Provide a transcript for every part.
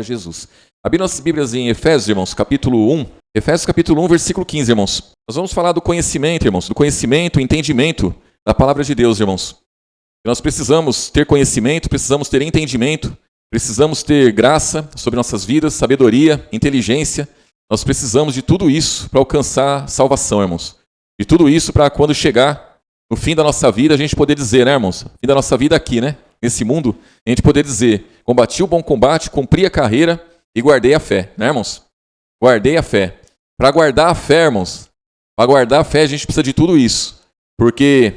Jesus. Abri nossas Bíblias em Efésios, irmãos, capítulo 1. Efésios, capítulo 1, versículo 15, irmãos. Nós vamos falar do conhecimento, irmãos, do conhecimento, entendimento da palavra de Deus, irmãos. Nós precisamos ter conhecimento, precisamos ter entendimento, precisamos ter graça sobre nossas vidas, sabedoria, inteligência. Nós precisamos de tudo isso para alcançar salvação, irmãos. De tudo isso para quando chegar no fim da nossa vida, a gente poder dizer, né, irmãos? Fim da nossa vida aqui, né? Nesse mundo, a gente poder dizer, combati o bom combate, cumpri a carreira e guardei a fé, né, irmãos? Guardei a fé. Para guardar a fé, irmãos, para guardar a fé a gente precisa de tudo isso. Porque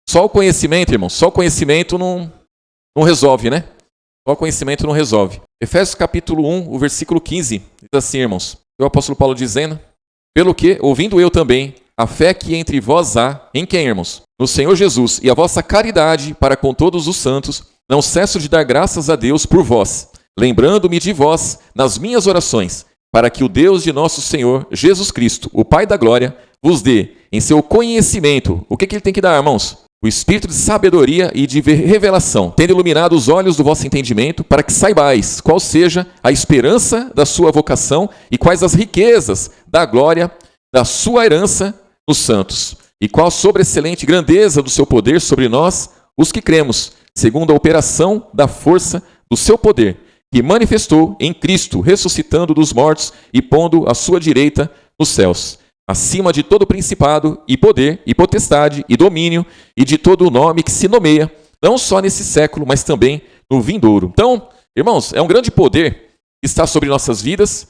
só o conhecimento, irmãos, só o conhecimento não resolve, né? Só o conhecimento não resolve. Efésios capítulo 1, o versículo 15, diz assim, irmãos. O apóstolo Paulo dizendo, pelo que, ouvindo eu também, a fé que entre vós há, em quem, irmãos? No Senhor Jesus, e a vossa caridade para com todos os santos, não cesso de dar graças a Deus por vós, lembrando-me de vós nas minhas orações, para que o Deus de nosso Senhor Jesus Cristo, o Pai da glória, vos dê em seu conhecimento. O que ele tem que dar, irmãos? O espírito de sabedoria e de revelação, tendo iluminado os olhos do vosso entendimento, para que saibais qual seja a esperança da sua vocação e quais as riquezas da glória da sua herança nos santos, e qual a sobreexcelente grandeza do seu poder sobre nós, os que cremos, segundo a operação da força do seu poder, que manifestou em Cristo, ressuscitando dos mortos e pondo à sua direita nos céus, acima de todo principado e poder e potestade e domínio e de todo o nome que se nomeia, não só nesse século, mas também no vindouro. Então, irmãos, é um grande poder que está sobre nossas vidas,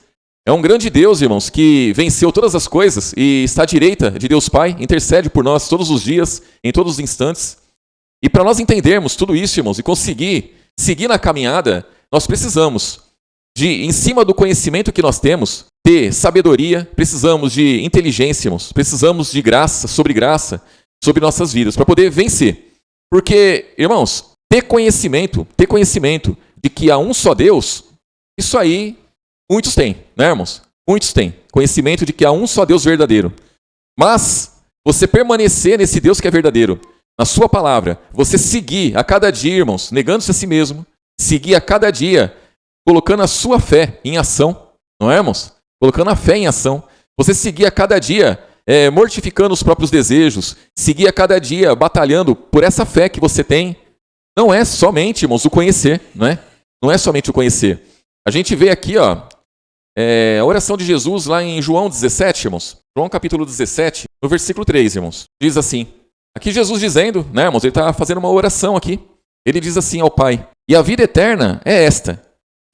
é um grande Deus, irmãos, que venceu todas as coisas e está à direita de Deus Pai, intercede por nós todos os dias, em todos os instantes. E para nós entendermos tudo isso, irmãos, e conseguir seguir na caminhada, nós precisamos de, em cima do conhecimento que nós temos, ter sabedoria, precisamos de inteligência, irmãos, precisamos de graça sobre nossas vidas, para poder vencer. Porque, irmãos, ter conhecimento de que há um só Deus, isso aí muitos têm, né, irmãos? Muitos têm conhecimento de que há um só Deus verdadeiro. Mas você permanecer nesse Deus que é verdadeiro, na sua palavra, você seguir a cada dia, irmãos, negando-se a si mesmo, seguir a cada dia, colocando a sua fé em ação, não é, irmãos? Colocando a fé em ação. Você seguir a cada dia, mortificando os próprios desejos, seguir a cada dia batalhando por essa fé que você tem. Não é somente, irmãos, o conhecer, não é? Não é somente o conhecer. A gente vê aqui, ó, a oração de Jesus lá em João 17, irmãos. João capítulo 17, no versículo 3, irmãos. Diz assim, aqui Jesus dizendo, né, irmãos, ele está fazendo uma oração aqui. Ele diz assim ao Pai, e a vida eterna é esta,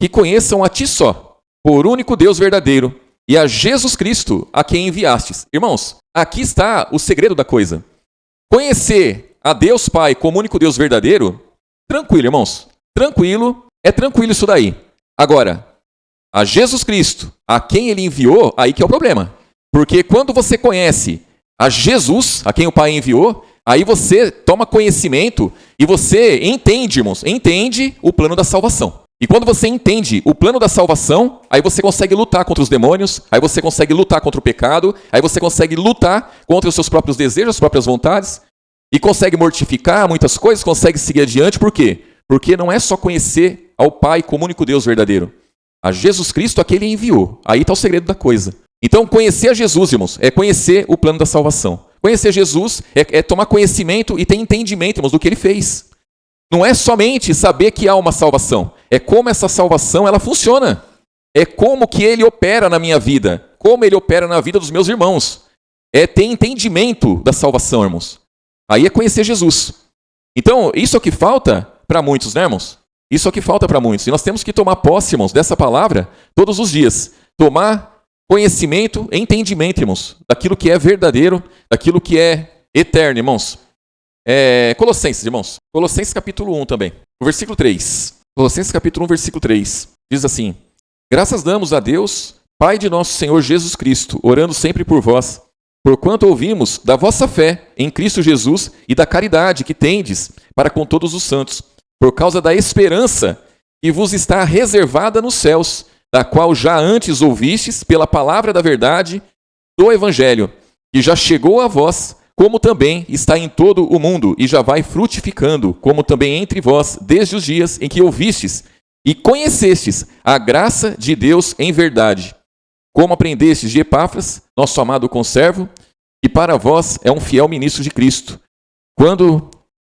que conheçam a Ti só, por único Deus verdadeiro, e a Jesus Cristo, a quem enviastes. Irmãos, aqui está o segredo da coisa. Conhecer a Deus Pai como único Deus verdadeiro, tranquilo, irmãos. Tranquilo, é tranquilo isso daí. Agora, a Jesus Cristo, a quem Ele enviou, aí que é o problema. Porque quando você conhece a Jesus, a quem o Pai enviou, aí você toma conhecimento e você entende, irmãos, entende o plano da salvação. E quando você entende o plano da salvação, aí você consegue lutar contra os demônios, aí você consegue lutar contra o pecado, aí você consegue lutar contra os seus próprios desejos, as próprias vontades, e consegue mortificar muitas coisas, consegue seguir adiante. Por quê? Porque não é só conhecer ao Pai como único Deus verdadeiro. A Jesus Cristo, a quem Ele enviou. Aí está o segredo da coisa. Então, conhecer a Jesus, irmãos, é conhecer o plano da salvação. Conhecer Jesus é tomar conhecimento e ter entendimento, irmãos, do que Ele fez. Não é somente saber que há uma salvação. É como essa salvação ela funciona. É como que Ele opera na minha vida. Como Ele opera na vida dos meus irmãos. É ter entendimento da salvação, irmãos. Aí é conhecer Jesus. Então, isso é o que falta para muitos, né, irmãos? Isso é o que falta para muitos. E nós temos que tomar posse, irmãos, dessa palavra todos os dias. Tomar conhecimento, entendimento, irmãos, daquilo que é verdadeiro, daquilo que é eterno, irmãos. Colossenses, irmãos. Colossenses capítulo 1 também. O versículo 3. Colossenses capítulo 1, versículo 3. Diz assim, graças damos a Deus, Pai de nosso Senhor Jesus Cristo, orando sempre por vós, porquanto ouvimos da vossa fé em Cristo Jesus e da caridade que tendes para com todos os santos, por causa da esperança que vos está reservada nos céus, da qual já antes ouvistes pela palavra da verdade do Evangelho, que já chegou a vós, como também está em todo o mundo, e já vai frutificando, como também entre vós, desde os dias em que ouvistes, e conhecestes a graça de Deus em verdade, como aprendestes de Epáfras, nosso amado conservo, que para vós é um fiel ministro de Cristo,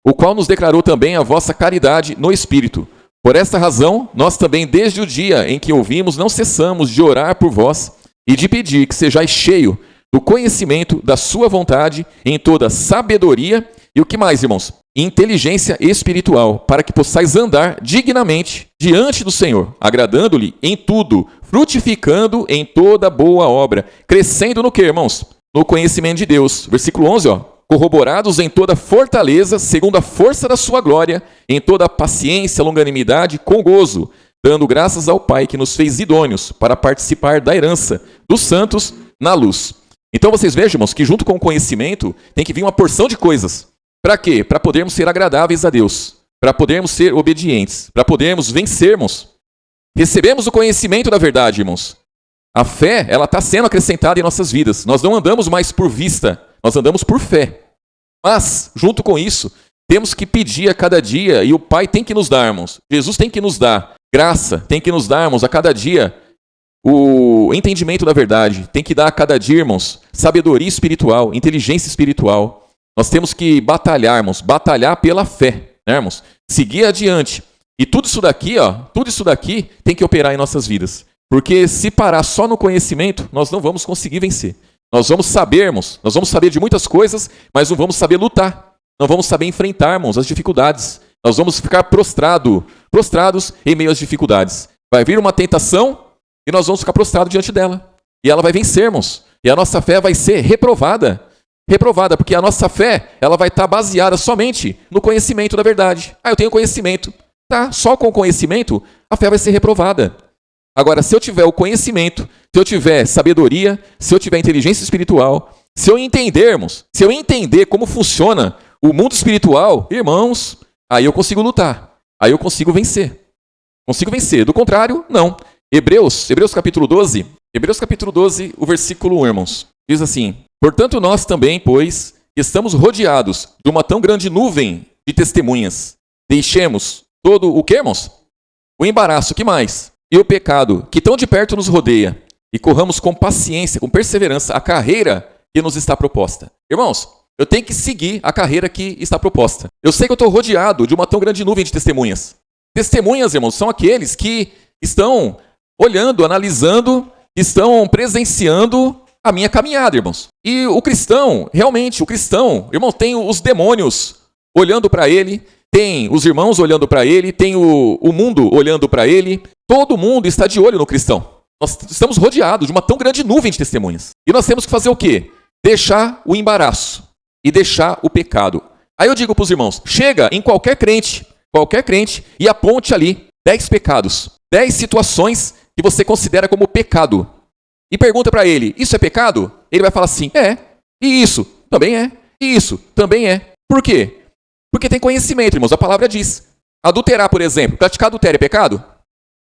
o qual nos declarou também a vossa caridade no Espírito. Por esta razão, nós também, desde o dia em que ouvimos, não cessamos de orar por vós e de pedir que sejais cheio do conhecimento da sua vontade em toda sabedoria e o que mais, irmãos? Inteligência espiritual, para que possais andar dignamente diante do Senhor, agradando-lhe em tudo, frutificando em toda boa obra, crescendo no que, irmãos? No conhecimento de Deus. Versículo 11, corroborados em toda fortaleza, segundo a força da sua glória, em toda paciência, longanimidade, com gozo, dando graças ao Pai que nos fez idôneos para participar da herança dos santos na luz. Então vocês vejam, irmãos, que junto com o conhecimento tem que vir uma porção de coisas. Para quê? Para podermos ser agradáveis a Deus, para podermos ser obedientes, para podermos vencermos. Recebemos o conhecimento da verdade, irmãos. A fé, ela está sendo acrescentada em nossas vidas. Nós não andamos mais por vista, nós andamos por fé. Mas, junto com isso, temos que pedir a cada dia, e o Pai tem que nos dar, irmãos. Jesus tem que nos dar graça, tem que nos dar, irmãos, a cada dia o entendimento da verdade. Tem que dar a cada dia, irmãos, sabedoria espiritual, inteligência espiritual. Nós temos que batalhar, irmãos, batalhar pela fé, né, irmãos? Seguir adiante. E tudo isso daqui tem que operar em nossas vidas. Porque se parar só no conhecimento, nós não vamos conseguir vencer. Nós vamos saber, irmãos, nós vamos saber de muitas coisas, mas não vamos saber lutar. Não vamos saber enfrentar, irmãos, as dificuldades. Nós vamos ficar prostrados em meio às dificuldades. Vai vir uma tentação e nós vamos ficar prostrados diante dela. E ela vai vencer, irmãos. E a nossa fé vai ser reprovada. Reprovada, porque a nossa fé ela vai estar baseada somente no conhecimento da verdade. Eu tenho conhecimento. Tá, só com o conhecimento, a fé vai ser reprovada. Agora, se eu tiver o conhecimento, se eu tiver sabedoria, se eu tiver inteligência espiritual, se eu entendermos, se eu entender como funciona o mundo espiritual, irmãos, aí eu consigo lutar, aí eu consigo vencer. Consigo vencer. Do contrário, não. Hebreus capítulo 12, o versículo 1, irmãos, diz assim: portanto, nós também, pois, estamos rodeados de uma tão grande nuvem de testemunhas. Deixemos todo o que, irmãos? O embaraço, que mais? E o pecado, que tão de perto nos rodeia. E corramos com paciência, com perseverança, a carreira que nos está proposta. Irmãos, eu tenho que seguir a carreira que está proposta. Eu sei que eu estou rodeado de uma tão grande nuvem de testemunhas. Testemunhas, irmãos, são aqueles que estão olhando, analisando, estão presenciando a minha caminhada, irmãos. E o cristão, realmente, irmão, tem os demônios olhando para ele, tem os irmãos olhando para ele, tem o mundo olhando para ele. Todo mundo está de olho no cristão. Nós estamos rodeados de uma tão grande nuvem de testemunhas. E nós temos que fazer o quê? Deixar o embaraço e deixar o pecado. Aí eu digo para os irmãos, chega em qualquer crente, e aponte ali 10 pecados, 10 situações que você considera como pecado. E pergunta para ele, isso é pecado? Ele vai falar assim, é. E isso também é. E isso também é. Por quê? Porque tem conhecimento, irmãos. A palavra diz. Adulterar, por exemplo. Praticar adultério é pecado?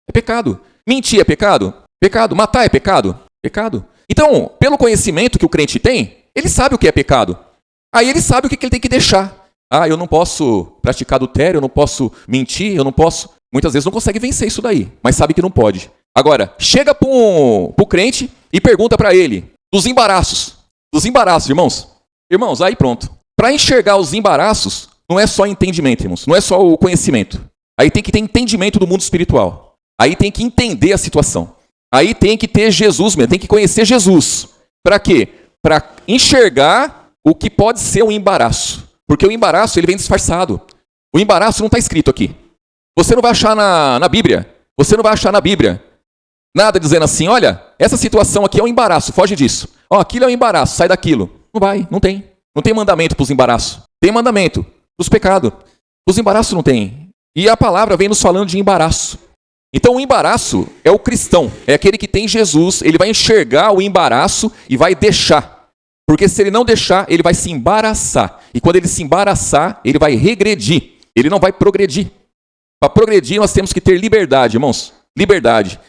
É pecado. Mentir é pecado? Pecado. Matar é pecado? Pecado. Então, pelo conhecimento que o crente tem, ele sabe o que é pecado. Aí ele sabe o que ele tem que deixar. Eu não posso praticar adultério, eu não posso mentir, eu não posso... Muitas vezes não consegue vencer isso daí, mas sabe que não pode. Agora, chega pro crente e pergunta para ele dos embaraços. Dos embaraços, irmãos. Irmãos, aí pronto. Para enxergar os embaraços, não é só entendimento, irmãos. Não é só o conhecimento. Aí tem que ter entendimento do mundo espiritual. Aí tem que entender a situação. Aí tem que ter Jesus mesmo. Tem que conhecer Jesus. Para quê? Para enxergar o que pode ser um embaraço. Porque o embaraço ele vem disfarçado. O embaraço não está escrito aqui. Você não vai achar na Bíblia. Você não vai achar na Bíblia nada dizendo assim, olha, essa situação aqui é um embaraço, foge disso. Aquilo é um embaraço, sai daquilo. Não vai, não tem. Não tem mandamento para os embaraços. Tem mandamento para os pecados. Os embaraços não tem. E a palavra vem nos falando de embaraço. Então o embaraço é o cristão. É aquele que tem Jesus. Ele vai enxergar o embaraço e vai deixar. Porque se ele não deixar, ele vai se embaraçar. E quando ele se embaraçar, ele vai regredir. Ele não vai progredir. Para progredir, nós temos que ter liberdade, irmãos. Liberdade.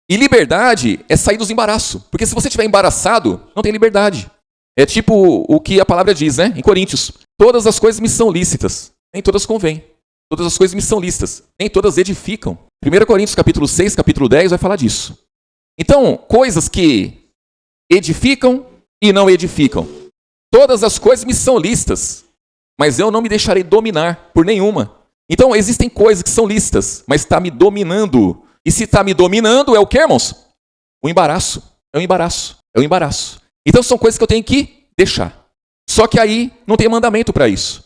E liberdade é sair dos embaraços. Porque se você estiver embaraçado, não tem liberdade. É tipo o que a palavra diz, né? Em Coríntios. Todas as coisas me são lícitas, nem todas convêm. Todas as coisas me são lícitas, nem todas edificam. 1 Coríntios capítulo 6, capítulo 10 vai falar disso. Então, coisas que edificam e não edificam. Todas as coisas me são lícitas, mas eu não me deixarei dominar por nenhuma. Então, existem coisas que são lícitas, mas está me dominando. E se está me dominando, é o que, irmãos? O embaraço. É o embaraço. É o embaraço. Então, são coisas que eu tenho que deixar. Só que aí não tem mandamento para isso.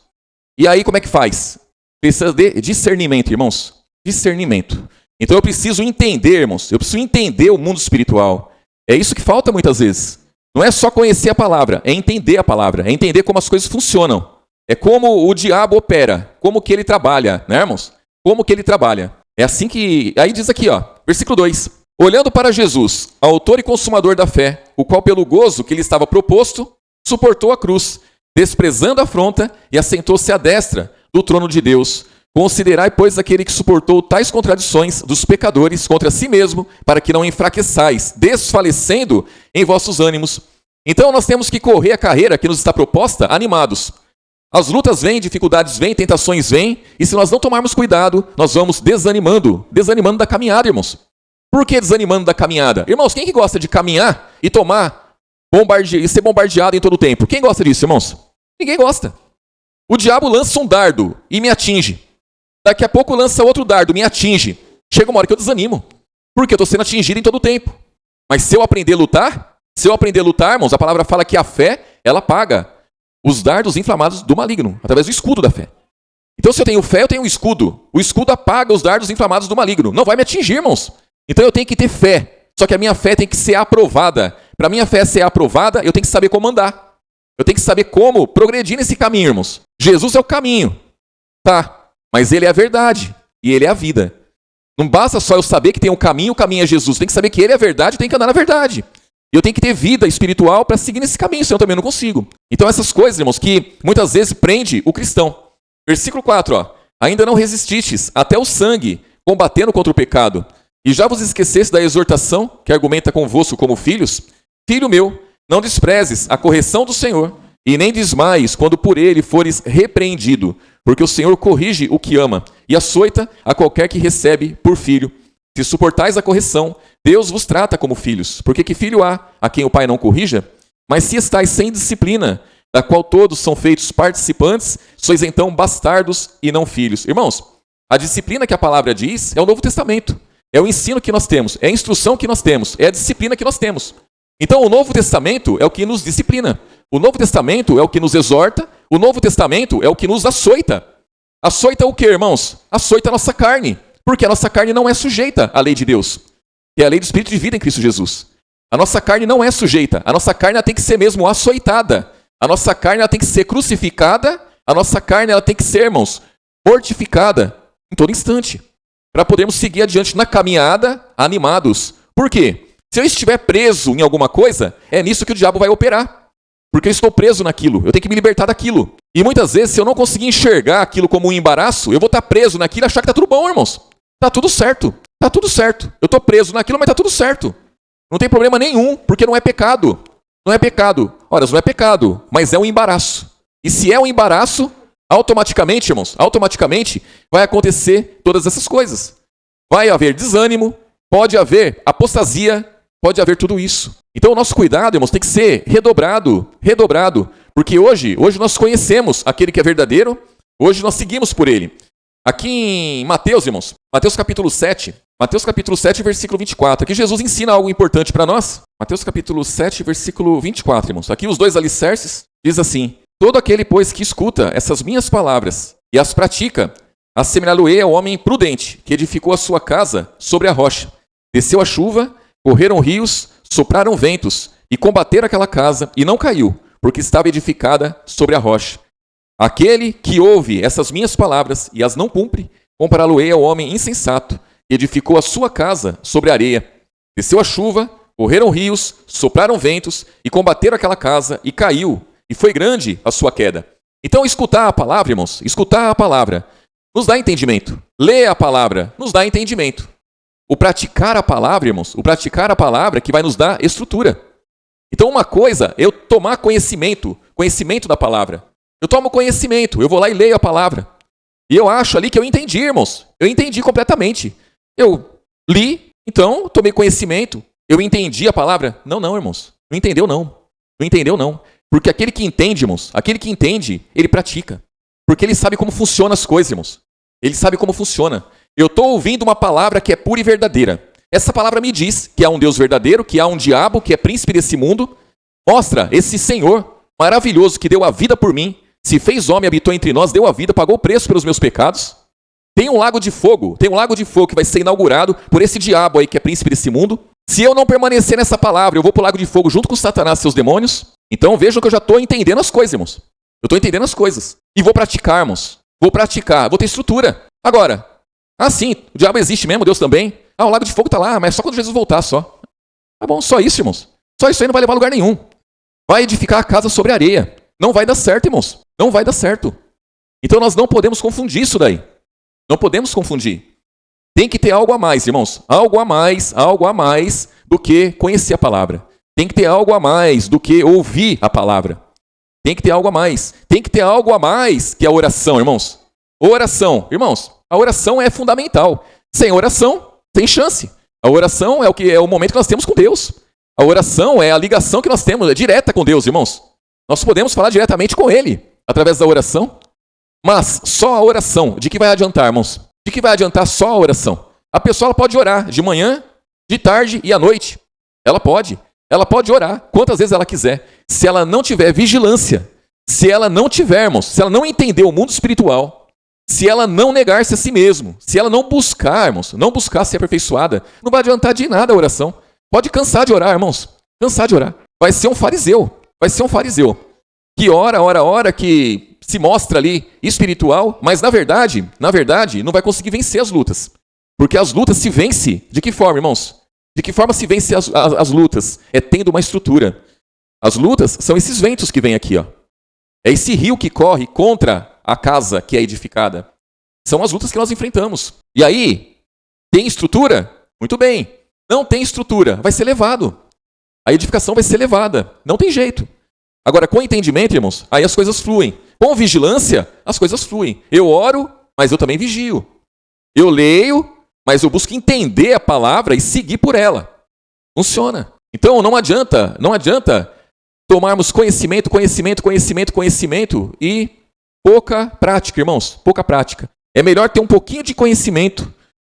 E aí, como é que faz? Precisa de discernimento, irmãos. Discernimento. Então, eu preciso entender, irmãos. Eu preciso entender o mundo espiritual. É isso que falta muitas vezes. Não é só conhecer a palavra, é entender a palavra. É entender como as coisas funcionam. É como o diabo opera, como que ele trabalha, né, irmãos? Como que ele trabalha. É assim que... Aí diz aqui, ó, versículo 2. Olhando para Jesus, autor e consumador da fé, o qual pelo gozo que lhe estava proposto, suportou a cruz, desprezando a afronta e assentou-se à destra do trono de Deus. Considerai, pois, aquele que suportou tais contradições dos pecadores contra si mesmo, para que não enfraqueçais, desfalecendo em vossos ânimos. Então nós temos que correr a carreira que nos está proposta animados. As lutas vêm, dificuldades vêm, tentações vêm, e se nós não tomarmos cuidado, nós vamos desanimando da caminhada, irmãos. Por que desanimando da caminhada? Irmãos, quem que gosta de caminhar e e ser bombardeado em todo o tempo? Quem gosta disso, irmãos? Ninguém gosta. O diabo lança um dardo e me atinge. Daqui a pouco lança outro dardo, me atinge. Chega uma hora que eu desanimo, porque eu estou sendo atingido em todo o tempo. Mas se eu aprender a lutar, irmãos, a palavra fala que a fé, ela apaga os dardos inflamados do maligno, através do escudo da fé. Então, se eu tenho fé, eu tenho um escudo. O escudo apaga os dardos inflamados do maligno. Não vai me atingir, irmãos. Então, eu tenho que ter fé. Só que a minha fé tem que ser aprovada. Para a minha fé ser aprovada, eu tenho que saber como andar. Eu tenho que saber como progredir nesse caminho, irmãos. Jesus é o caminho. Tá, mas ele é a verdade. E ele é a vida. Não basta só eu saber que tem um caminho, o caminho é Jesus. Tem que saber que ele é a verdade, eu tenho que andar na verdade. Eu tenho que ter vida espiritual para seguir nesse caminho, senão eu também não consigo. Então essas coisas, irmãos, que muitas vezes prende o cristão. Versículo 4, ó. Ainda não resististes até o sangue, combatendo contra o pecado. E já vos esqueceste da exortação, que argumenta convosco como filhos? Filho meu, não desprezes a correção do Senhor, e nem desmaies quando por ele fores repreendido, porque o Senhor corrige o que ama, e açoita a qualquer que recebe por filho. Se suportais a correção, Deus vos trata como filhos, porque que filho há a quem o pai não corrija? Mas se estáis sem disciplina, da qual todos são feitos participantes, sois então bastardos e não filhos. Irmãos, a disciplina que a palavra diz é o Novo Testamento. É o ensino que nós temos, é a instrução que nós temos, é a disciplina que nós temos. Então o Novo Testamento é o que nos disciplina. O Novo Testamento é o que nos exorta. O Novo Testamento é o que nos açoita. Açoita o quê, irmãos? Açoita a nossa carne. Porque a nossa carne não é sujeita à lei de Deus. Que é a lei do Espírito de vida em Cristo Jesus. A nossa carne não é sujeita. A nossa carne ela tem que ser mesmo açoitada. A nossa carne ela tem que ser crucificada. A nossa carne ela tem que ser, irmãos, mortificada em todo instante. Para podermos seguir adiante na caminhada animados. Por quê? Se eu estiver preso em alguma coisa, é nisso que o diabo vai operar. Porque eu estou preso naquilo, eu tenho que me libertar daquilo. E muitas vezes, se eu não conseguir enxergar aquilo como um embaraço, eu vou estar preso naquilo e achar que está tudo bom, irmãos. Está tudo certo, está tudo certo. Eu estou preso naquilo, mas está tudo certo. Não tem problema nenhum, porque não é pecado. Não é pecado. Ora, não é pecado, mas é um embaraço. E se é um embaraço, automaticamente, irmãos, automaticamente vai acontecer todas essas coisas. Vai haver desânimo, pode haver apostasia, pode haver tudo isso. Então o nosso cuidado, irmãos, tem que ser redobrado, porque hoje nós conhecemos aquele que é verdadeiro, hoje nós seguimos por ele. Aqui em Mateus, irmãos, Mateus capítulo 7, versículo 24, aqui Jesus ensina algo importante para nós. Mateus capítulo 7, versículo 24, irmãos. Aqui os dois alicerces, diz assim: todo aquele, pois, que escuta essas minhas palavras e as pratica, assemelhá-lo-ei ao homem prudente, que edificou a sua casa sobre a rocha. Desceu a chuva, correram rios, sopraram ventos, e combateram aquela casa, e não caiu, porque estava edificada sobre a rocha. Aquele que ouve essas minhas palavras e as não cumpre, compará-lo-ei ao homem insensato, que edificou a sua casa sobre a areia. Desceu a chuva, correram rios, sopraram ventos, e combateram aquela casa, e caiu, e foi grande a sua queda. Então, escutar a palavra, irmãos, escutar a palavra, nos dá entendimento. Ler a palavra, nos dá entendimento. O praticar a palavra, irmãos, o praticar a palavra que vai nos dar estrutura. Então, uma coisa é eu tomar conhecimento da palavra. Eu tomo conhecimento, eu vou lá e leio a palavra. E eu acho ali que eu entendi, irmãos. Eu entendi completamente. Eu li, então tomei conhecimento, eu entendi a palavra. Não, irmãos. Não entendeu, não. Não entendeu, não. Porque aquele que entende, irmãos, aquele que entende, ele pratica. Porque ele sabe como funcionam as coisas, irmãos. Ele sabe como funciona. Eu estou ouvindo uma palavra que é pura e verdadeira. Essa palavra me diz que há um Deus verdadeiro, que há um diabo, que é príncipe desse mundo. Mostra esse Senhor maravilhoso que deu a vida por mim, se fez homem, habitou entre nós, deu a vida, pagou o preço pelos meus pecados. Tem um lago de fogo que vai ser inaugurado por esse diabo aí que é príncipe desse mundo. Se eu não permanecer nessa palavra, eu vou para o lago de fogo junto com Satanás e seus demônios. Então vejam que eu já estou entendendo as coisas, irmãos. Eu estou entendendo as coisas. E vou praticar, irmãos. Vou praticar, vou ter estrutura. Agora, sim, o diabo existe mesmo, Deus também. O lago de fogo está lá, mas só quando Jesus voltar, só. Tá bom, só isso, irmãos. Só isso aí não vai levar a lugar nenhum. Vai edificar a casa sobre areia. Não vai dar certo, irmãos. Não vai dar certo. Então nós não podemos confundir isso daí. Não podemos confundir. Tem que ter algo a mais, irmãos. Algo a mais do que conhecer a palavra. Tem que ter algo a mais do que ouvir a palavra. Tem que ter algo a mais. Tem que ter algo a mais que a oração, irmãos. Oração. Irmãos, a oração é fundamental. Sem oração, tem chance. A oração é o momento que nós temos com Deus. A oração é a ligação que nós temos, é direta com Deus, irmãos. Nós podemos falar diretamente com Ele, através da oração. Mas só a oração, de que vai adiantar, irmãos? De que vai adiantar só a oração? A pessoa ela pode orar de manhã, de tarde e à noite. Ela pode orar quantas vezes ela quiser. Se ela não tiver vigilância, se ela não tiver, irmãos, se ela não entender o mundo espiritual, se ela não negar-se a si mesmo, se ela não buscar, irmãos, não buscar ser aperfeiçoada, não vai adiantar de nada a oração. Pode cansar de orar, irmãos. Cansar de orar. Vai ser um fariseu. Que ora, que se mostra ali espiritual, mas na verdade, não vai conseguir vencer as lutas. Porque as lutas se vence de que forma, irmãos? De que forma se vence as lutas? É tendo uma estrutura. As lutas são esses ventos que vêm aqui, ó. É esse rio que corre contra a casa que é edificada. São as lutas que nós enfrentamos. E aí, tem estrutura? Muito bem. Não tem estrutura, vai ser levado. A edificação vai ser levada. Não tem jeito. Agora, com entendimento, irmãos, aí as coisas fluem. Com vigilância, as coisas fluem. Eu oro, mas eu também vigio. Eu leio, mas eu busco entender a palavra e seguir por ela. Funciona. Então, não adianta tomarmos conhecimento e pouca prática, irmãos. Pouca prática. É melhor ter um pouquinho de conhecimento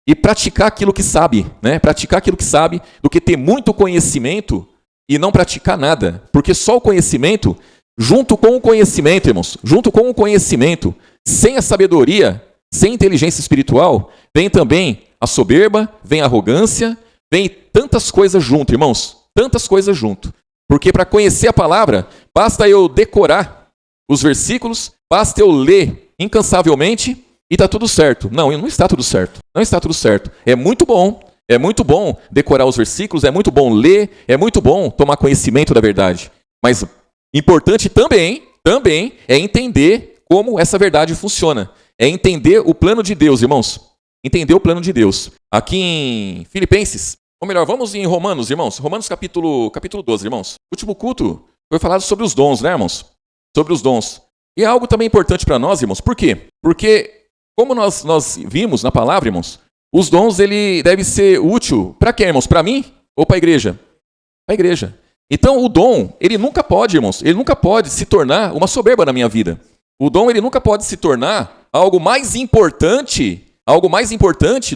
e praticar aquilo que sabe, né? Praticar aquilo que sabe, do que ter muito conhecimento e não praticar nada. Porque só o conhecimento, junto com o conhecimento, irmãos, sem a sabedoria, sem inteligência espiritual, vem também a soberba, vem a arrogância, vem tantas coisas junto, irmãos. Tantas coisas junto. Porque para conhecer a palavra, basta eu decorar os versículos, basta eu ler incansavelmente e está tudo certo. Não está tudo certo. Não está tudo certo. É muito bom decorar os versículos, é muito bom ler, é muito bom tomar conhecimento da verdade. Mas importante também é entender como essa verdade funciona. É entender o plano de Deus, irmãos. Entender o plano de Deus. Aqui em Filipenses, ou melhor, vamos em Romanos, irmãos. Romanos capítulo 12, irmãos. O último culto foi falado sobre os dons, né, irmãos? Sobre os dons. E é algo também importante para nós, irmãos. Por quê? Porque como nós vimos na palavra, irmãos, os dons, ele deve ser útil para quem, irmãos? Para mim ou para a igreja? Para a igreja. Então, o dom, ele nunca pode, irmãos, ele nunca pode se tornar uma soberba na minha vida. O dom, ele nunca pode se tornar algo mais importante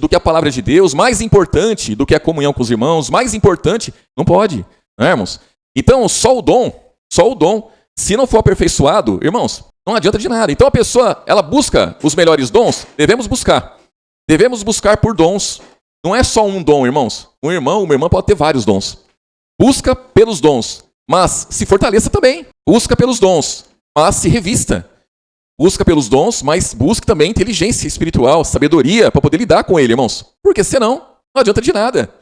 do que a palavra de Deus, mais importante do que a comunhão com os irmãos, mais importante, não pode, né, irmãos? Então, só o dom, se não for aperfeiçoado, irmãos, não adianta de nada. Então a pessoa, ela busca os melhores dons, devemos buscar por dons. Não é só um dom, irmãos. Uma irmã pode ter vários dons. Busca pelos dons, mas se fortaleça também. Busca pelos dons, mas se revista. Busca pelos dons, mas busque também inteligência espiritual, sabedoria, para poder lidar com ele, irmãos. Porque senão, não adianta de nada.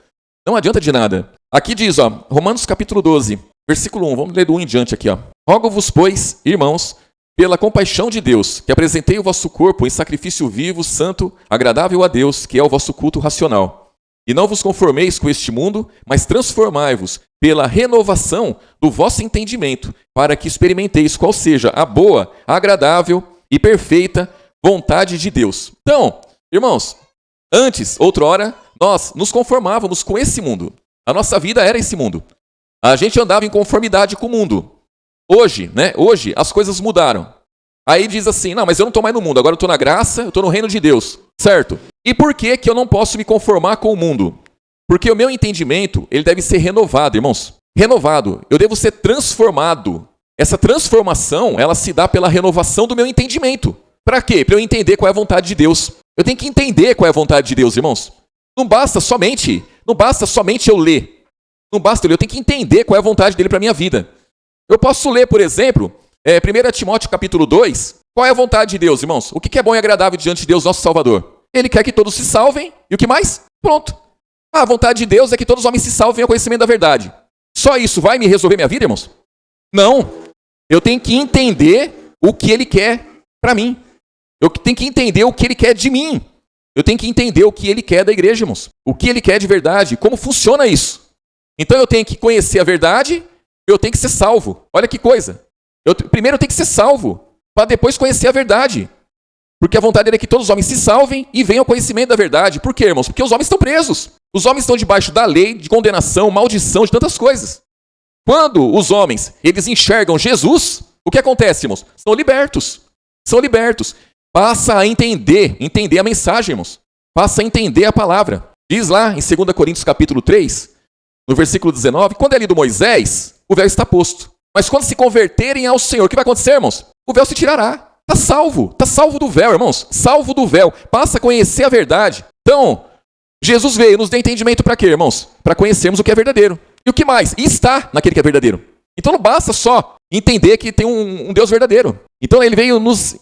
Não adianta de nada. Aqui diz, ó, Romanos capítulo 12, versículo 1. Vamos ler do 1 em diante aqui, ó. Rogo-vos, pois, irmãos, pela compaixão de Deus, que apresentei o vosso corpo em sacrifício vivo, santo, agradável a Deus, que é o vosso culto racional. E não vos conformeis com este mundo, mas transformai-vos pela renovação do vosso entendimento, para que experimenteis qual seja a boa, agradável e perfeita vontade de Deus. Então, irmãos, Antes, outrora, nós nos conformávamos com esse mundo. A nossa vida era esse mundo. A gente andava em conformidade com o mundo. Hoje, Hoje as coisas mudaram. Aí diz assim, não, mas eu não estou mais no mundo, agora eu estou na graça, eu estou no reino de Deus, certo? E por que eu não posso me conformar com o mundo? Porque o meu entendimento, ele deve ser renovado, irmãos. Renovado. Eu devo ser transformado. Essa transformação, ela se dá pela renovação do meu entendimento. Para quê? Para eu entender qual é a vontade de Deus. Eu tenho que entender qual é a vontade de Deus, irmãos. Não basta somente eu ler. Não basta eu ler, eu tenho que entender qual é a vontade dele para a minha vida. Eu posso ler, por exemplo, 1 Timóteo capítulo 2. Qual é a vontade de Deus, irmãos? O que é bom e agradável diante de Deus, nosso Salvador? Ele quer que todos se salvem. E o que mais? Pronto. A vontade de Deus é que todos os homens se salvem ao conhecimento da verdade. Só isso vai me resolver minha vida, irmãos? Não. Eu tenho que entender o que ele quer para mim. Eu tenho que entender o que ele quer de mim. Eu tenho que entender o que ele quer da igreja, irmãos. O que ele quer de verdade. Como funciona isso. Então eu tenho que conhecer a verdade, eu tenho que ser salvo. Olha que coisa. Primeiro eu tenho que ser salvo, para depois conhecer a verdade. Porque a vontade dele é que todos os homens se salvem e venham ao conhecimento da verdade. Por quê, irmãos? Porque os homens estão presos. Os homens estão debaixo da lei, de condenação, maldição, de tantas coisas. Quando os homens, eles enxergam Jesus, o que acontece, irmãos? São libertos. São libertos. Passa a entender a mensagem, irmãos. Passa a entender a palavra. Diz lá em 2 Coríntios capítulo 3, no versículo 19, quando é lido Moisés, o véu está posto. Mas quando se converterem ao Senhor, o que vai acontecer, irmãos? O véu se tirará. Está salvo do véu, irmãos. Salvo do véu. Passa a conhecer a verdade. Então, Jesus veio nos dar entendimento para quê, irmãos? Para conhecermos o que é verdadeiro. E o que mais? E está naquele que é verdadeiro. Então não basta só entender que tem um Deus verdadeiro. Então ele veio nos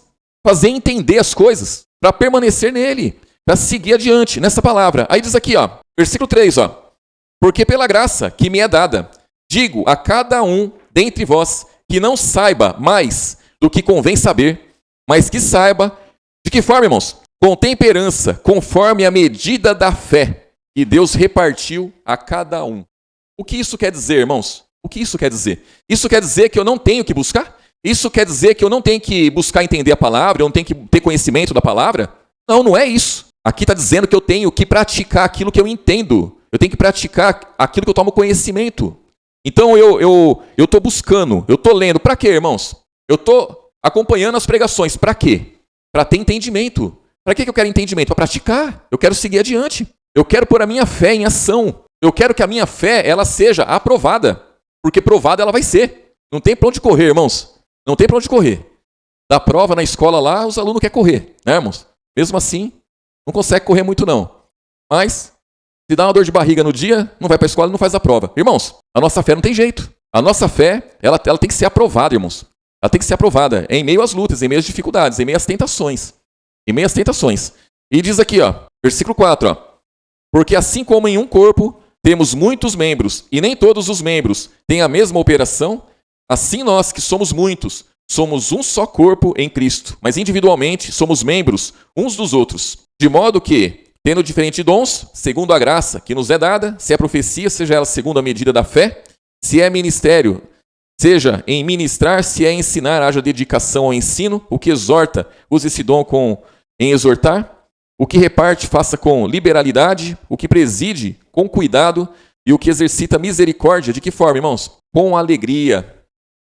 fazer entender as coisas para permanecer nele, para seguir adiante nessa palavra. Aí diz aqui, versículo 3, porque pela graça que me é dada, digo a cada um dentre vós que não saiba mais do que convém saber, mas que saiba de que forma, irmãos? Com temperança, conforme a medida da fé que Deus repartiu a cada um. O que isso quer dizer, irmãos? O que isso quer dizer? Isso quer dizer que eu não tenho que buscar? Isso quer dizer que eu não tenho que buscar entender a palavra, eu não tenho que ter conhecimento da palavra? Não, não é isso. Aqui está dizendo que eu tenho que praticar aquilo que eu entendo. Eu tenho que praticar aquilo que eu tomo conhecimento. Então eu estou buscando, eu estou lendo. Para quê, irmãos? Eu estou acompanhando as pregações. Para quê? Para ter entendimento. Para que eu quero entendimento? Para praticar. Eu quero seguir adiante. Eu quero pôr a minha fé em ação. Eu quero que a minha fé ela seja aprovada. Porque provada ela vai ser. Não tem para onde correr, irmãos. Não tem para onde correr. Da prova na escola lá, os alunos querem correr, né, irmãos? Mesmo assim, não consegue correr muito não. Mas, se dá uma dor de barriga no dia, não vai para a escola e não faz a prova. Irmãos, a nossa fé não tem jeito. A nossa fé, ela tem que ser aprovada, irmãos. Ela tem que ser aprovada em meio às lutas, em meio às dificuldades, em meio às tentações. Em meio às tentações. E diz aqui, versículo 4, porque assim como em um corpo temos muitos membros, e nem todos os membros têm a mesma operação, assim nós que somos muitos, somos um só corpo em Cristo, mas individualmente somos membros uns dos outros. De modo que, tendo diferentes dons, segundo a graça que nos é dada, se é profecia, seja ela segundo a medida da fé, se é ministério, seja em ministrar, se é ensinar, haja dedicação ao ensino, o que exorta, use esse dom em exortar, o que reparte, faça com liberalidade, o que preside, com cuidado, e o que exercita misericórdia, de que forma, irmãos? Com alegria.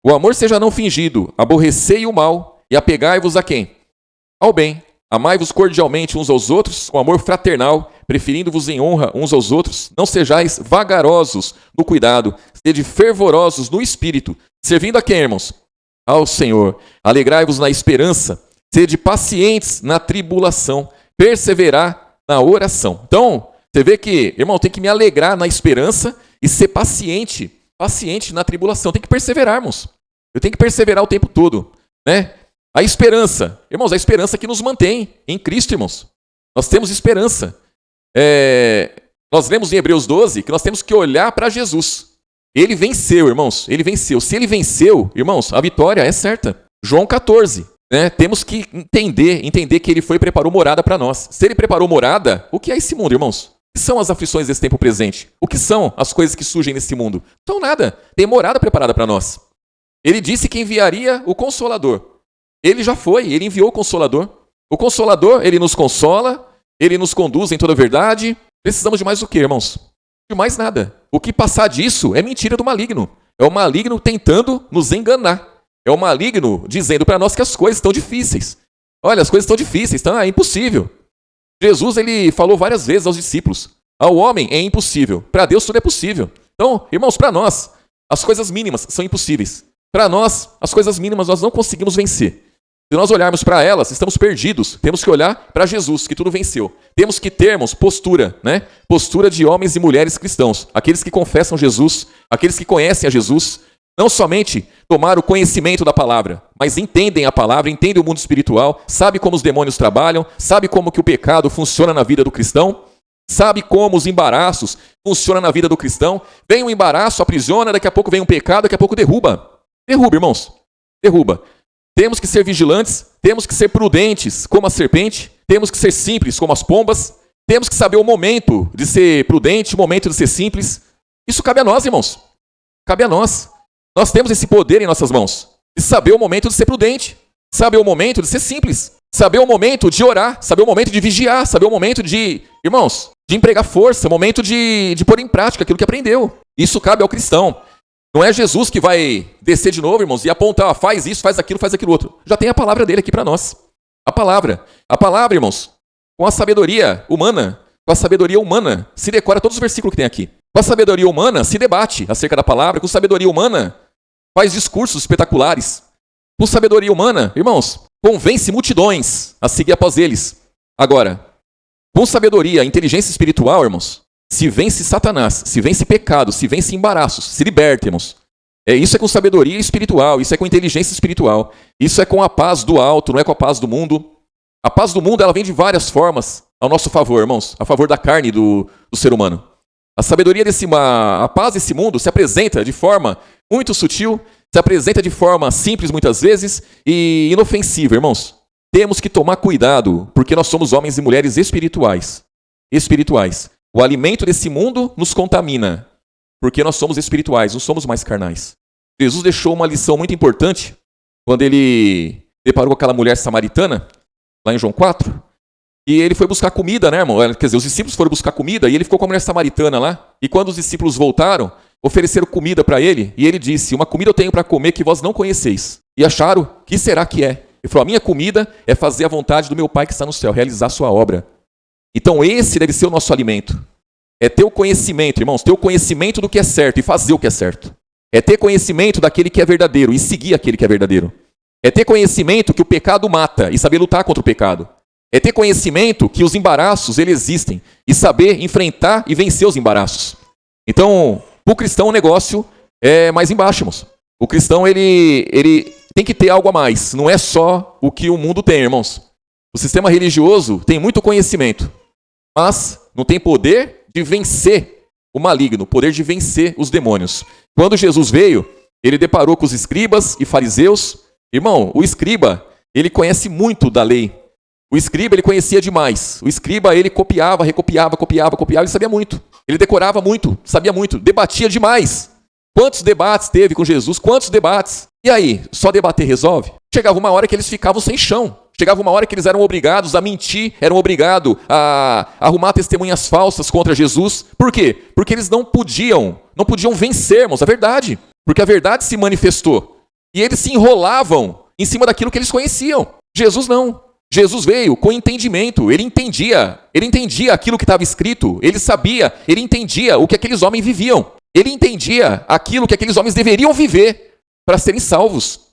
O amor seja não fingido, aborrecei o mal, e apegai-vos a quem? Ao bem. Amai-vos cordialmente uns aos outros, com amor fraternal, preferindo-vos em honra uns aos outros. Não sejais vagarosos no cuidado, sede fervorosos no espírito, servindo a quem, irmãos? Ao Senhor. Alegrai-vos na esperança, sede pacientes na tribulação, perseverar na oração. Então, você vê que, irmão, tem que me alegrar na esperança e ser paciente na tribulação. Tem que perseverar, irmãos. Eu tenho que perseverar o tempo todo, né? A esperança, irmãos, a esperança que nos mantém em Cristo, irmãos. Nós temos esperança. Nós lemos em Hebreus 12 que nós temos que olhar para Jesus. Ele venceu, irmãos. Ele venceu. Se ele venceu, irmãos, a vitória é certa. João 14. Temos que entender que ele preparou morada para nós. Se ele preparou morada, o que é esse mundo, irmãos? O que são as aflições desse tempo presente? O que são as coisas que surgem nesse mundo? Não são nada. Tem morada preparada para nós. Ele disse que enviaria o Consolador. Ele já foi, ele enviou o Consolador. O Consolador, ele nos consola, Ele nos conduz em toda a verdade. Precisamos de mais o quê, irmãos? De mais nada. O que passar disso é mentira do maligno. É o maligno tentando nos enganar. É o maligno dizendo para nós que as coisas estão difíceis. Olha, as coisas estão difíceis, é impossível. Jesus, ele falou várias vezes aos discípulos, ao homem é impossível, para Deus tudo é possível. Então, irmãos, para nós, as coisas mínimas são impossíveis. Para nós, as coisas mínimas nós não conseguimos vencer. Se nós olharmos para elas, estamos perdidos. Temos que olhar para Jesus, que tudo venceu. Temos que termos postura, né? Postura de homens e mulheres cristãos. Aqueles que confessam Jesus, aqueles que conhecem a Jesus, não somente tomar o conhecimento da palavra, mas entendem a palavra, entendem o mundo espiritual, sabe como os demônios trabalham, sabe como que o pecado funciona na vida do cristão, sabe como os embaraços funcionam na vida do cristão. Vem um embaraço, aprisiona, daqui a pouco vem um pecado, daqui a pouco derruba. Derruba, irmãos. Derruba. Temos que ser vigilantes, temos que ser prudentes como a serpente, temos que ser simples como as pombas, temos que saber o momento de ser prudente, o momento de ser simples. Isso cabe a nós, irmãos. Cabe a nós. Nós temos esse poder em nossas mãos, de saber o momento de ser prudente, saber o momento de ser simples, saber o momento de orar, saber o momento de vigiar, saber o momento de, irmãos, de empregar força, o momento de pôr em prática aquilo que aprendeu. Isso cabe ao cristão. Não é Jesus que vai descer de novo, irmãos, e apontar, faz isso, faz aquilo outro. Já tem a palavra dele aqui para nós. A palavra, irmãos, com a sabedoria humana, se decora todos os versículos que tem aqui. Com a sabedoria humana, se debate acerca da palavra. Com sabedoria humana, faz discursos espetaculares. Com sabedoria humana, irmãos, convence multidões a seguir após eles. Agora, com sabedoria, inteligência espiritual, irmãos, se vence Satanás, se vence pecado, se vence embaraços, se liberta, irmãos. Isso é com sabedoria espiritual, isso é com inteligência espiritual. Isso é com a paz do alto, não é com a paz do mundo. A paz do mundo, ela vem de várias formas ao nosso favor, irmãos, a favor da carne do ser humano. A sabedoria a paz desse mundo se apresenta de forma muito sutil, se apresenta de forma simples muitas vezes e inofensiva, irmãos. Temos que tomar cuidado, porque nós somos homens e mulheres espirituais. O alimento desse mundo nos contamina, porque nós somos espirituais, não somos mais carnais. Jesus deixou uma lição muito importante quando ele deparou com aquela mulher samaritana, lá em João 4, e ele foi buscar comida, né, irmão? Quer dizer, os discípulos foram buscar comida e ele ficou com a mulher samaritana lá. E quando os discípulos voltaram, ofereceram comida para ele, e ele disse, uma comida eu tenho para comer que vós não conheceis. E acharam, que será que é? Ele falou, a minha comida é fazer a vontade do meu Pai que está no céu, realizar a sua obra. Então esse deve ser o nosso alimento. É ter o conhecimento, irmãos, ter o conhecimento do que é certo e fazer o que é certo. É ter conhecimento daquele que é verdadeiro e seguir aquele que é verdadeiro. É ter conhecimento que o pecado mata e saber lutar contra o pecado. É ter conhecimento que os embaraços, eles existem e saber enfrentar e vencer os embaraços. Então, o cristão o negócio é mais embaixo, irmãos. O cristão, ele tem que ter algo a mais. Não é só o que o mundo tem, irmãos. O sistema religioso tem muito conhecimento, mas não tem poder de vencer o maligno, poder de vencer os demônios. Quando Jesus veio, ele deparou com os escribas e fariseus. Irmão, o escriba, ele conhece muito da lei. O escriba, ele conhecia demais. O escriba, ele copiava, recopiava, ele sabia muito. Ele decorava muito, sabia muito, debatia demais. Quantos debates teve com Jesus? Quantos debates? E aí, só debater resolve? Chegava uma hora que eles ficavam sem chão. Chegava uma hora que eles eram obrigados a mentir, eram obrigados a arrumar testemunhas falsas contra Jesus. Por quê? Porque eles não podiam vencer, irmãos, a verdade. Porque a verdade se manifestou. E eles se enrolavam em cima daquilo que eles conheciam. Jesus não. Jesus veio com entendimento. Ele entendia aquilo que estava escrito. Ele sabia, ele entendia o que aqueles homens viviam. Ele entendia aquilo que aqueles homens deveriam viver para serem salvos.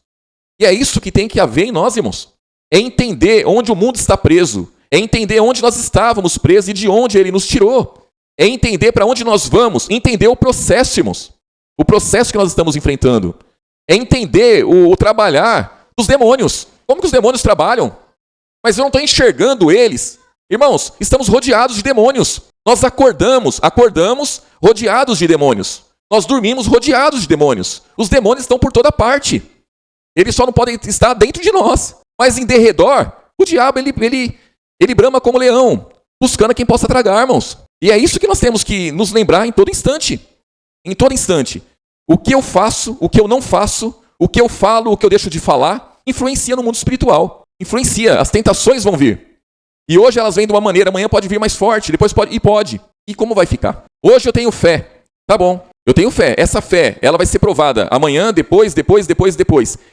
E é isso que tem que haver em nós, irmãos. É entender onde o mundo está preso. É entender onde nós estávamos presos e de onde ele nos tirou. É entender para onde nós vamos. Entender o processo, irmãos. O processo que nós estamos enfrentando. É entender o trabalhar dos demônios. Como que os demônios trabalham? Mas eu não estou enxergando eles. Irmãos, estamos rodeados de demônios. Nós acordamos rodeados de demônios. Nós dormimos rodeados de demônios. Os demônios estão por toda parte. Eles só não podem estar dentro de nós. Mas em derredor, o diabo, ele brama como leão, buscando quem possa tragar, irmãos. E é isso que nós temos que nos lembrar em todo instante. Em todo instante. O que eu faço, o que eu não faço, o que eu falo, o que eu deixo de falar, influencia no mundo espiritual. Influencia, as tentações vão vir. E hoje elas vêm de uma maneira, amanhã pode vir mais forte, depois pode. E como vai ficar? Hoje eu tenho fé. Tá bom. Eu tenho fé. Essa fé, ela vai ser provada amanhã, depois.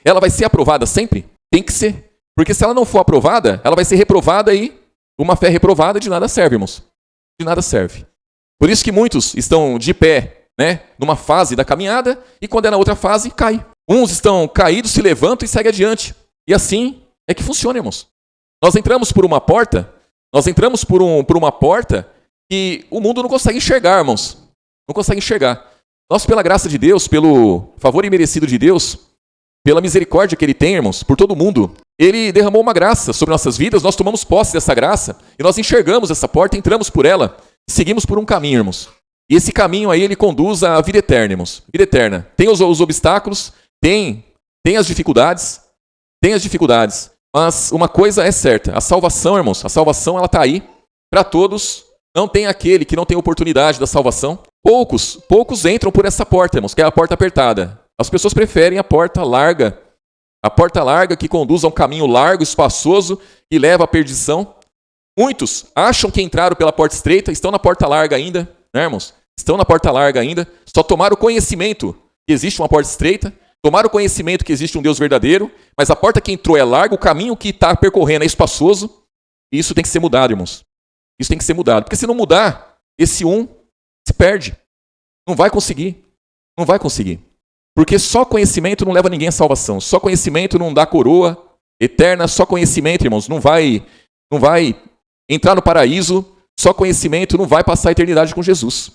Ela vai ser aprovada sempre? Tem que ser. Porque se ela não for aprovada, ela vai ser reprovada e uma fé reprovada de nada serve, irmãos. De nada serve. Por isso que muitos estão de pé, né, numa fase da caminhada, e quando é na outra fase, cai. Uns estão caídos, se levantam e seguem adiante. E assim é que funciona, irmãos. Nós entramos por uma porta, por uma porta que o mundo não consegue enxergar, irmãos. Não consegue enxergar. Nós, pela graça de Deus, pelo favor imerecido de Deus, pela misericórdia que Ele tem, irmãos, por todo mundo, Ele derramou uma graça sobre nossas vidas, nós tomamos posse dessa graça, e nós enxergamos essa porta, entramos por ela, e seguimos por um caminho, irmãos. E esse caminho aí, ele conduz à vida eterna, irmãos. Vida eterna. Tem os obstáculos, tem as dificuldades, mas uma coisa é certa, a salvação, irmãos, a salvação, ela está aí para todos. Não tem aquele que não tem oportunidade da salvação. Poucos entram por essa porta, irmãos, que é a porta apertada. As pessoas preferem a porta larga que conduz a um caminho largo, espaçoso e leva à perdição. Muitos acham que entraram pela porta estreita, estão na porta larga ainda, né, irmãos? Estão na porta larga ainda, só tomaram conhecimento que existe uma porta estreita, tomaram conhecimento que existe um Deus verdadeiro, mas a porta que entrou é larga, o caminho que está percorrendo é espaçoso, e isso tem que ser mudado, irmãos. Isso tem que ser mudado, porque se não mudar, esse se perde. Não vai conseguir. Porque só conhecimento não leva ninguém à salvação. Só conhecimento não dá coroa eterna. Só conhecimento, irmãos, não vai entrar no paraíso. Só conhecimento não vai passar a eternidade com Jesus.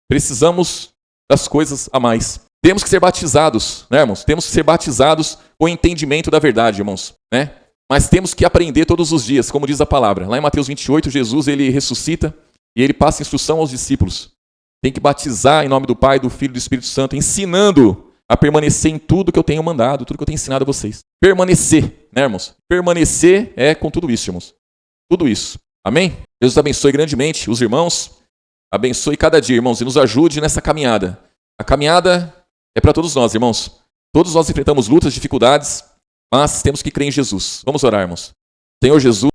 Precisamos das coisas a mais. Temos que ser batizados, né, irmãos? Temos que ser batizados com o entendimento da verdade, irmãos, né? Mas temos que aprender todos os dias, como diz a palavra. Lá em Mateus 28, Jesus ele ressuscita e ele passa instrução aos discípulos. Tem que batizar em nome do Pai, do Filho e do Espírito Santo, ensinando a permanecer em tudo que eu tenho mandado, tudo que eu tenho ensinado a vocês. Permanecer, né, irmãos? Permanecer é com tudo isso, irmãos. Tudo isso. Amém? Deus abençoe grandemente os irmãos. Abençoe cada dia, irmãos, e nos ajude nessa caminhada. A caminhada é para todos nós, irmãos. Todos nós enfrentamos lutas, dificuldades, mas temos que crer em Jesus. Vamos orar, irmãos. Senhor Jesus,